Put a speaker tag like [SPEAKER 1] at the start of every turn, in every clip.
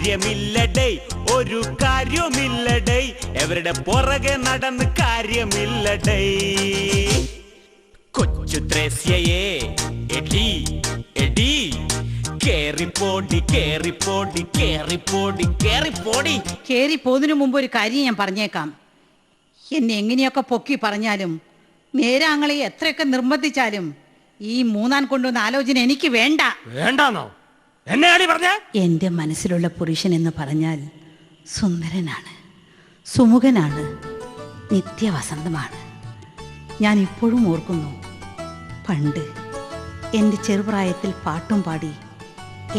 [SPEAKER 1] കാര്യമില്ലടേ, ഒരു കാര്യമില്ലടേ, എവരുടെ പുറകെ നടന്ന് കാര്യമില്ലടേ. കൊച്ചു ത്രേസ്യയെ എടി എടി, കേറിപ്പോടി കേറിപ്പോടി കേറിപ്പോടി കേറിപ്പോടി.
[SPEAKER 2] കേറിപ്പോതിനു മുമ്പ് ഒരു കാര്യം ഞാൻ പറഞ്ഞേക്കാം. എന്നെ എങ്ങനെയൊക്കെ പൊക്കി പറഞ്ഞാലും നേരാങ്ങളെ എത്രയൊക്കെ നിർബന്ധിച്ചാലും ഈ മൂന്നാൻ കൊണ്ടുവന്ന ആലോചന എനിക്ക് വേണ്ട.
[SPEAKER 3] വേണ്ടാന്നോ? എന്നെയാണീ പറഞ്ഞ?
[SPEAKER 2] എൻ്റെ മനസ്സിലുള്ള പുരുഷൻ എന്ന് പറഞ്ഞാൽ സുന്ദരനാണ്, സുമുഖനാണ്, നിത്യവസന്തമാണ്. ഞാൻ ഇപ്പോഴും ഓർക്കുന്നു, പണ്ട് എൻ്റെ ചെറുപ്രായത്തിൽ പാട്ടും പാടി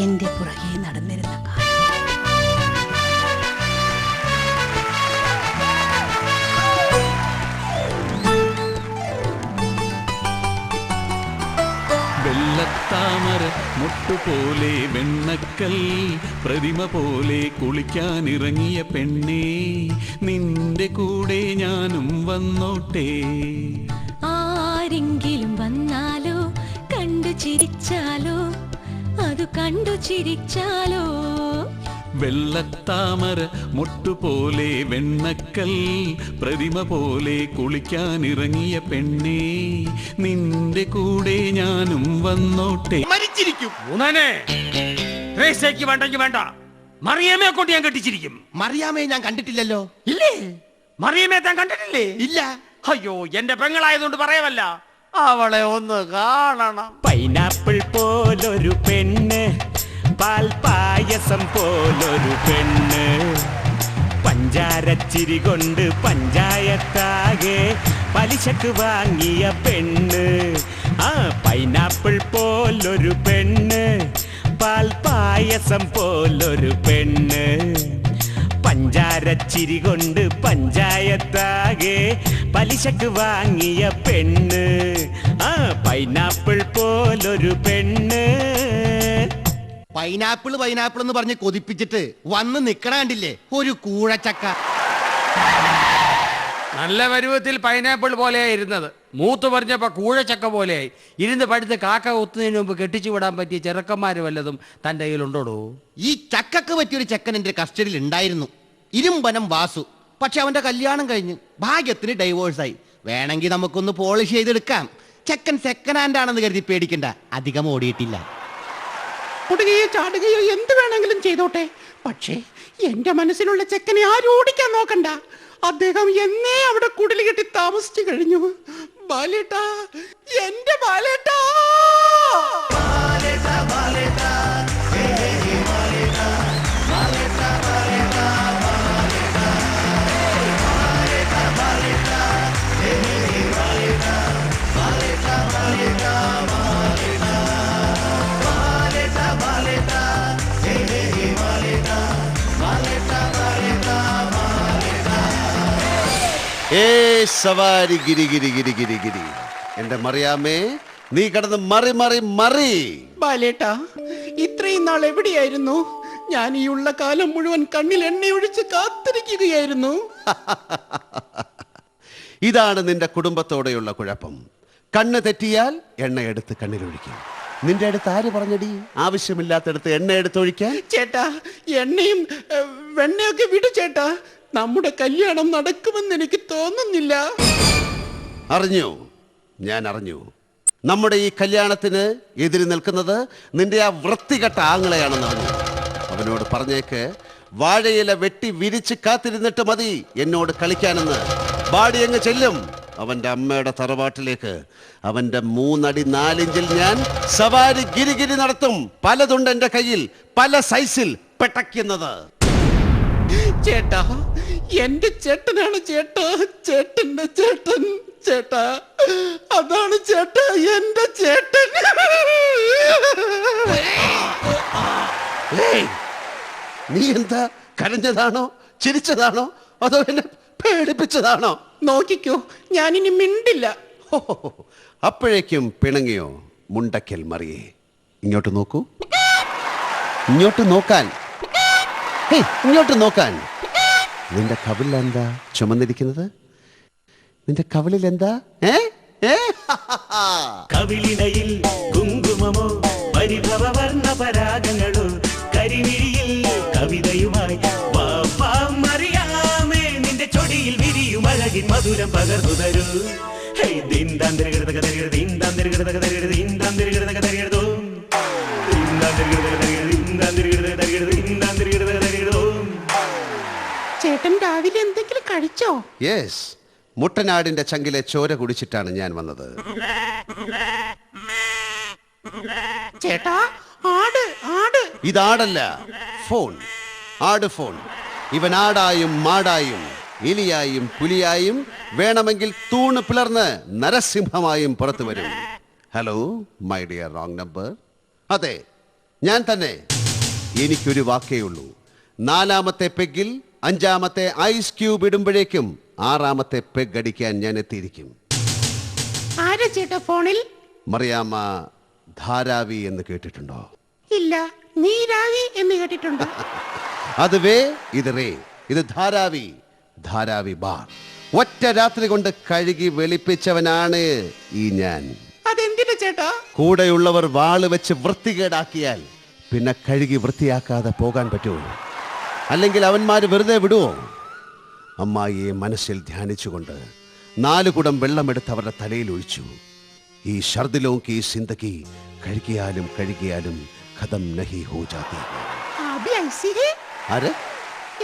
[SPEAKER 2] എൻ്റെ പുറകെ നടന്നിരുന്ന കാലം.
[SPEAKER 4] വെള്ളത്താമര മുട്ടുപോലെ വെണ്ണക്കൽ പ്രതിമ പോലെ കുളിക്കാനിറങ്ങിയ പെണ്ണേ, നിന്റെ കൂടെ ഞാനും വന്നോട്ടെ.
[SPEAKER 5] ആരെങ്കിലും വന്നാലോ കണ്ടു ചിരിച്ചാലോ, അത് കണ്ടു ചിരിച്ചാലോ.
[SPEAKER 4] വെള്ളത്താമര മുട്ടുപോലെ വെണ്ണക്കൽ പ്രതിമ പോലെ കുളിക്കാനിറങ്ങിയ പെണ്ണേ, നിന്റെ കൂടെ ഞാനും വന്നോട്ടെ.
[SPEAKER 3] മരിച്ചിരിക്കും മൂന്നാനെ. ത്രേസ്യയ്ക്ക് വേണ്ടെങ്കിൽ വേണ്ട, മറിയാമ്മയെ കൊണ്ട് ഞാൻ കെട്ടിച്ചിരിക്കും.
[SPEAKER 6] മറിയാമ്മയെ ഞാൻ കണ്ടിട്ടില്ലല്ലോ.
[SPEAKER 3] ഇല്ലേ? മറിയാമ്മയെ താൻ കണ്ടിട്ടില്ലേ?
[SPEAKER 6] ഇല്ല.
[SPEAKER 3] അയ്യോ, എന്റെ പെങ്ങളായതുകൊണ്ട് പറയവല്ല, അവളെ ഒന്ന് കാണണം.
[SPEAKER 1] പൈനാപ്പിൾ പോലൊരു പെണ്ണ്, പാൽപായസം പോലൊരു പെണ്ണ്, പഞ്ചാരച്ചിരി കൊണ്ട് പഞ്ചായത്താകെ പലിശക്ക് വാങ്ങിയ പെണ്ണ്. ആ പൈനാപ്പിൾ പോലൊരു പെണ്ണ്, പാൽപായസം പോലൊരു പെണ്ണ്, പഞ്ചാരച്ചിരി കൊണ്ട് പഞ്ചായത്താകെ പലിശക്ക് വാങ്ങിയ പെണ്ണ്. ആ പൈനാപ്പിൾ പോലൊരു പെണ്ണ്.
[SPEAKER 6] പൈനാപ്പിൾ പൈനാപ്പിൾ എന്ന് പറഞ്ഞ് കൊതിപ്പിച്ചിട്ട് വന്ന് നിക്കണ കണ്ടില്ലേ ഒരു കൂഴച്ചക്ക.
[SPEAKER 3] നല്ല പരുവത്തിൽ പൈനാപ്പിൾ പോലെയായി ഇരുന്നത്, മൂത്ത് പറഞ്ഞപ്പോ കൂഴച്ചക്ക പോലെയായി. ഇരുന്ന് പടുത്ത് കാക്ക കുത്തുന്നതിന് മുമ്പ് കെട്ടിച്ചു വിടാൻ പറ്റിയ ചെറുക്കന്മാര് വല്ലതും തന്റെ കയ്യിലുണ്ടോടോ?
[SPEAKER 6] ഈ ചക്കക്ക് പറ്റിയൊരു ചെക്കൻ എന്റെ കസ്റ്റഡിയിൽ ഉണ്ടായിരുന്നു, ഇരുമ്പനം വാസു. പക്ഷെ അവന്റെ കല്യാണം കഴിഞ്ഞ് ഭാഗ്യത്തിന് ഡൈവോഴ്സായി. വേണമെങ്കിൽ നമുക്കൊന്ന് പോളിഷ് ചെയ്തെടുക്കാം. ചെക്കൻ സെക്കൻഡ് ഹാൻഡ് ആണെന്ന് കരുതി പേടിക്കണ്ട, അധികം ഓടിയിട്ടില്ല.
[SPEAKER 7] ഓടുകയോ ചാടുകയോ എന്ത് വേണമെങ്കിലും ചെയ്തോട്ടെ, പക്ഷേ എന്റെ മനസ്സിലുള്ള ചെക്കനെ ആരും ഓടിക്കാൻ നോക്കണ്ട. അദ്ദേഹം എന്നേ അവിടെ കുടിൽ കെട്ടി താമസിച്ചു കഴിഞ്ഞു. ബാലേട്ടാ, എന്റെ ബാലേട്ടാ.
[SPEAKER 8] സവാരി ഗിരി ഗിരി ഗിരി ഗിരി ഗിരി, എന്റെ മറിയാമ്മേ, നീ കിടന്ന് മറി മറി മറി.
[SPEAKER 7] ബാലേട്ടാ, ഇത്രയും നാൾ എവിടെയായിരുന്നു? ഞാൻ ഈ ഉള്ള കാലം മുഴുവൻ കണ്ണിൽ എണ്ണയൊഴിച്ച് കാത്തിരിക്കുകയായിരുന്നു.
[SPEAKER 8] ഇതാണ് നിന്റെ കുടുംബത്തോടെയുള്ള കുഴപ്പം. കണ്ണ് തെറ്റിയാൽ എണ്ണയെടുത്ത് കണ്ണിലൊഴിക്കും. നിന്റെ അടുത്ത് ആര് പറഞ്ഞടി ആവശ്യമില്ലാത്തടുത്ത് എണ്ണ എടുത്തൊഴിക്കാൻ?
[SPEAKER 7] ചേട്ടാ, എണ്ണയും വെണ്ണയൊക്കെ വിടു ചേട്ടാ. നമ്മുടെ കല്യാണം നടക്കുമെന്ന് എനിക്ക് തോന്നുന്നില്ല.
[SPEAKER 8] അറിഞ്ഞു, ഞാൻ അറിഞ്ഞു. നമ്മുടെ ഈ കല്യാണത്തിന് എതിര് നിൽക്കുന്നത് നിന്റെ ആ വൃത്തികെട്ട ആങ്ങളെയാണെന്ന് അറിഞ്ഞു. അവനോട് പറഞ്ഞേക്ക്, വാഴയില വെട്ടി വിരിച്ച് കാത്തിരുന്നിട്ട് മതി എന്നോട് കളിക്കാനെന്ന്. ബാടി അങ്ങ് ചെല്ലും അവന്റെ അമ്മയുടെ തറവാട്ടിലേക്ക്. അവന്റെ 3 അടി 4 ഇഞ്ചിൽ ഞാൻ സവാരി ഗിരിഗിരി നടത്തും. പലതുണ്ട് എന്റെ കയ്യിൽ, പല സൈസിൽ പെട്ടയ്ക്കുന്നത്.
[SPEAKER 7] ചേട്ടാ, എന്റെ ചേട്ടനാണ് ചേട്ടാ, ചേട്ടന്റെ ചേട്ടൻ ചേട്ടാ, അതാണ് ചേട്ടാ എന്റെ ചേട്ടൻ.
[SPEAKER 8] നീ എന്താ കരഞ്ഞതാണോ ചിരിച്ചതാണോ അതോ എന്നെ പേടിപ്പിച്ചതാണോ?
[SPEAKER 7] നോക്കിക്കോ, ഞാനിനി മിണ്ടില്ല.
[SPEAKER 8] അപ്പോഴേക്കും പിണങ്ങിയോ മുണ്ടക്കൽ മറിയേ? ഇങ്ങോട്ട് നോക്കൂ, ഇങ്ങോട്ട് നോക്കാൻ, ഇങ്ങോട്ട് നോക്കാൻ. നിന്റെ കവിളിൽ എന്താ ചുമന്നിരിക്കുന്നത്? നിന്റെ കവിളിൽ എന്താ?
[SPEAKER 1] കവിളിടയിൽ കുങ്കുമമോ പരിഭവവർണ്ണ പരാഗങ്ങളോ, കരിമിഴിയിൽ കവിതയുമായി വാ വാ മറിയാമേ നിന്റെ ചൊടിയിൽ വിരിയും അഴകിൻ മധുരം പകർന്നു തരൂ ഹേയ് ദിന്ദാം തിരികിടതക തിരികിട ദിന്ദാം തിരികിടതക തിരികിട ദിന്ദാം തിരികിടതക തിരികിടതോ ദിന്ദാം തിരികിടതക തിരികിട ദിന്ദാം തിരികിടതക തിരികിട ദിന്ദാം തിരികിടതക തിരികിടതോ.
[SPEAKER 7] ചേട്ടൻ രാവിലെ എന്തെങ്കിലും കഴിച്ചോ?
[SPEAKER 8] യെസ്, മുട്ടനാടിന്റെ ചങ്കിലെ ചോര കുടിച്ചിട്ടാണ് ഞാൻ വന്നത്.
[SPEAKER 7] ചേട്ടാ, ആട് ആട്.
[SPEAKER 8] ഇതാടല്ല, ഫോൺ. ആട് ഫോൺ. ഇവൻ ആടായും മാടായും എലിയായും പുലിയായും വേണമെങ്കിൽ തൂണ് പിളർന്ന് നരസിംഹമായും പുറത്തു വരും. Hello my dear wrong number. അതെ, ഞാൻ തന്നെ. എനിക്കൊരു വാക്കേ ഉള്ളൂ. 4ാമത്തെ പെഗിൽ 5ാമത്തെ ഐസ് ക്യൂബ് ഇടുമ്പോഴേക്കും 6ാമത്തെ പെഗ് അടിക്കാൻ ഞാൻ എത്തിയിരിക്കും.
[SPEAKER 7] ആരാ ചേട്ടാ ഫോണിൽ?
[SPEAKER 8] മറിയാമ്മ ധാരാവി എന്ന് കേട്ടിട്ടുണ്ടോ?
[SPEAKER 7] ഇല്ല, നീരാവി എന്ന് കേട്ടിട്ടുണ്ട്.
[SPEAKER 8] അത് വേ, ഇത് റേ, ഇത് ധാരാവി. ധാരാവി ബാർ. ഒറ്റ രാത്രി കൊണ്ട് കഴുകി വെളുപ്പിച്ചവനാണ് ഈ ഞാൻ.
[SPEAKER 7] അതെന്തിനാ ചേട്ടാ?
[SPEAKER 8] കൂടെയുള്ളവർ വാള് വെച്ച് വൃത്തികേടാക്കിയാൽ പിന്നെ കഴുകി വൃത്തിയാക്കാതെ പോകാൻ പറ്റുമോ? അല്ലെങ്കിൽ അവന്മാര് വെറുതെ വിടുവോ? അമ്മായിയെ മനസ്സിൽ ധ്യാനിച്ചുകൊണ്ട് 4 കുടം വെള്ളമെടുത്ത് അവരുടെ തലയിൽ ഒഴിച്ചു. ഈ ഷർദിലോങ്കി സിന്ദഗി കഴുകിയാലും കഴുകിയാലും ഖതം നഹി ഹോ ജാതി.
[SPEAKER 7] അഭി ഐസി ഹേ?
[SPEAKER 8] ആര്?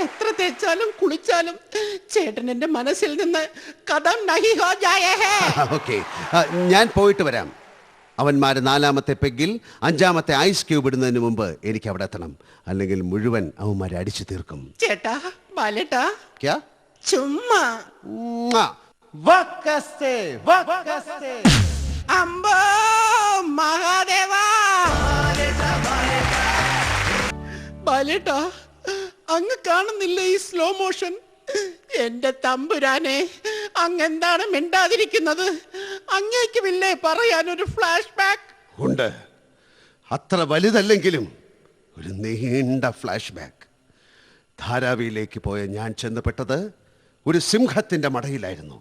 [SPEAKER 7] എത്ര തേച്ചാലും കുളിച്ചാലും ചേട്ടൻ എന്റെ മനസ്സിൽ നിന്ന് കഥം നഹി ഹോ ജായേ ഹേ.
[SPEAKER 8] ഓക്കെ, ഞാൻ പോയിട്ട് വരാം. അവന്മാര് 4ാമത്തെ പെഗിൽ 5ാമത്തെ ഐസ് ക്യൂബ് ഇടുന്നതിന് മുമ്പ് എനിക്ക് അവിടെ എത്തണം. അല്ലെങ്കിൽ മുഴുവൻ അവന്മാരെ അടിച്ചു തീർക്കും.
[SPEAKER 7] ചേട്ടാ, ബാലേട്ടാ,
[SPEAKER 8] ക്യാ?
[SPEAKER 7] ചുമ്മാ.
[SPEAKER 8] മ്വാ. വക്കസ്തേ, വക്കസ്തേ.
[SPEAKER 7] അമ്പോ മഹാദേവാ. ബാലേട്ടാ, അങ്ങ് കാണുന്നില്ല ഈ സ്ലോ മോഷൻ? എന്റെ തമ്പുരാനെ, അങ്ങെന്താണ് മിണ്ടാതിരിക്കുന്നത്? അങ്ങേക്കുമില്ലേ പറയാനൊരു ഫ്ലാഷ് ബാക്ക്?
[SPEAKER 8] ഉണ്ട്. അത്ര വലുതല്ലെങ്കിലും ഒരു നീണ്ട ഫ്ലാഷ് ബാക്ക്. ധാരാവിയിലേക്ക് പോയ ഞാൻ ചെന്നപ്പെട്ടത് ഒരു സിംഹത്തിന്റെ മടയിലായിരുന്നു.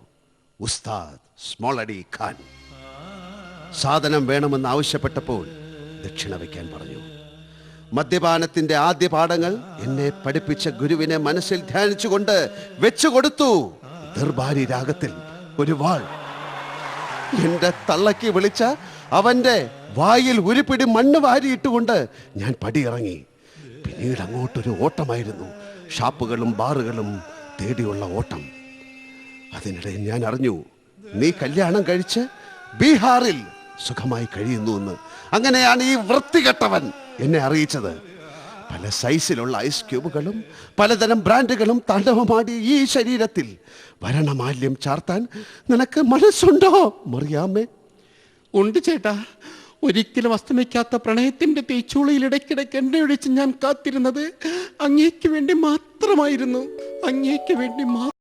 [SPEAKER 8] ഉസ്താദ് സ്മോളടി ഖാൻ. സാധനം വേണമെന്ന് ആവശ്യപ്പെട്ടപ്പോൾ ദക്ഷിണ വയ്ക്കാൻ പറഞ്ഞു. മദ്യപാനത്തിന്റെ ആദ്യ പാഠങ്ങൾ എന്നെ പഠിപ്പിച്ച ഗുരുവിനെ മനസ്സിൽ ധ്യാനിച്ചുകൊണ്ട് വെച്ചുകൊടുത്തു. ദർബാരി രാഗത്തിൽ ഒരു വാൾ. എന്റെ തള്ളക്ക് വിളിച്ച അവന്റെ വായിൽ ഒരു പിടി മണ്ണ് വാരിയിട്ടുകൊണ്ട് ഞാൻ പടിയിറങ്ങി. പിന്നീട് അങ്ങോട്ടൊരു ഓട്ടമായിരുന്നു. ഷാപ്പുകളും ബാറുകളും തേടിയുള്ള ഓട്ടം. അതിനിടെ ഞാൻ അറിഞ്ഞു, നീ കല്യാണം കഴിച്ച് ബീഹാറിൽ സുഖമായി കഴിയുന്നു എന്ന്. അങ്ങനെയാണ് ഈ വൃത്തികെട്ടവൻ എന്നെ അറിയിച്ചത്. പല സൈസിലുള്ള ഐസ് ക്യൂബുകളും പലതരം ബ്രാൻഡുകളും താണ്ഡവമാടി ഈ ശരീരത്തിൽ വരണമാല്യം ചാർത്താൻ നിനക്ക് മനസ്സുണ്ടോ മറിയാമ്മേ?
[SPEAKER 7] ഉണ്ട് ചേട്ടാ. ഒരിക്കലും അസ്തമിക്കാത്ത പ്രണയത്തിന്റെ തീച്ചൂളയിൽ ഇടയ്ക്കിടയ്ക്ക് എണ്ണ ഒഴിച്ച് ഞാൻ കാത്തിരുന്നത് അങ്ങേക്ക് വേണ്ടി മാത്രമായിരുന്നു. അങ്ങേക്ക് വേണ്ടി മാത്രം.